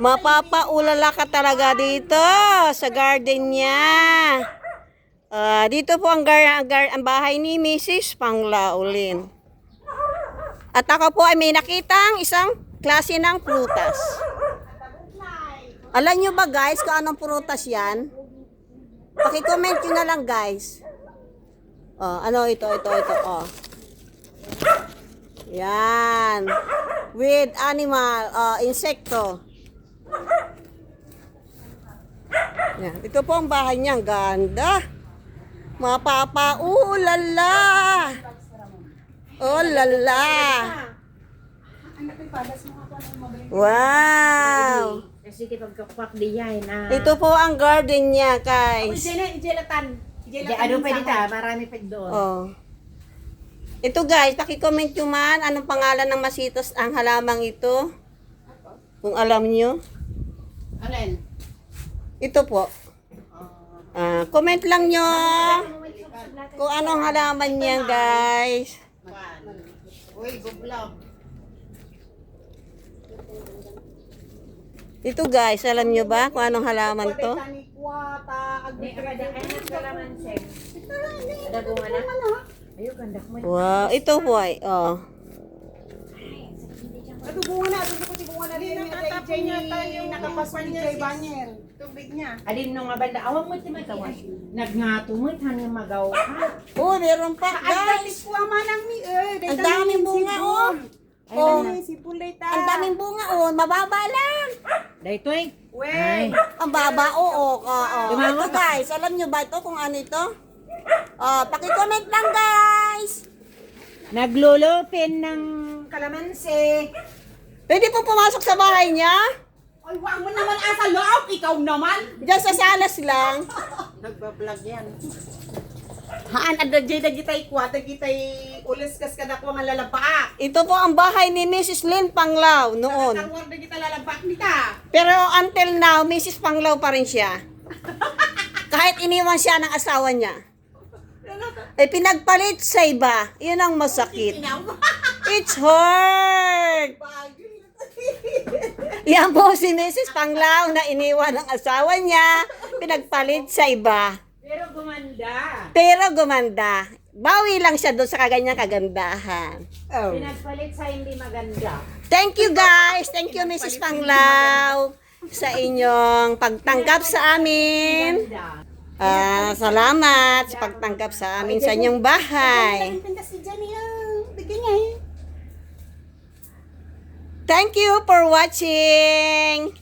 Mapapaulala ka talaga dito sa garden niya. Dito po ang bahay ni Mrs. Panglaulin. At ako po ay may nakitang isang klase ng prutas. Alam nyo ba guys kung anong prutas yan? Paki-comment nyo na lang guys. Ano ito. Yan. With animal, insekto. Yan. Ito po ang bahay niya. Ang ganda. Lala. Oh, lala. Wow. Ito po ang garden niya, guys. Ano pa dito? Marami pa doon. Ito guys, paki-comment nyo man anong pangalan ng masitos ang halamang ito. Kung alam nyo. Alin? Ito po. Comment lang nyo kung anong halaman niya guys. Uy, gublaw. Ito guys, alam nyo ba kung anong halaman to? Wow, ito po ay, Tubig niya. Alin nung mabanda, awang mo si Matias. Nagnatumot, hanggang magaw ka. Oh, meron pa guys. Ang daming bunga oh. Ang daming bunga oh, mababa lang. Dito eh. Ang baba oo. Ito guys, alam nyo ba ito kung ano ito? Paki-comment lang guys. Naglulupin ng kalamansi. Pwede po pumasok sa bahay niya? Ay, wag mo naman asa loob, ikaw naman. Diyan sa salas lang. Nagbablog yan. Haan, ada jay gitay kwata gitay ulis kas kada ko nga lalaba. Ito po ang bahay ni Mrs. Lynn Panglao noon. Tangwar na kita lalaba nita. Pero until now, Mrs. Panglao pa rin siya. Kahit iniwan siya ng asawa niya. Ay pinagpalit sa iba. Yun ang masakit. It's hard. Yan po si Mrs. Panglao na iniwan ng asawa niya. Pinagpalit sa iba. Pero gumanda. Bawi lang siya doon sa kaganyang kagandahan. Pinagpalit sa hindi maganda. Thank you guys. Thank you Mrs. Panglao sa inyong pagtanggap sa amin. Salamat sa pagtanggap sa amin sa inyong bahay. Thank you for watching.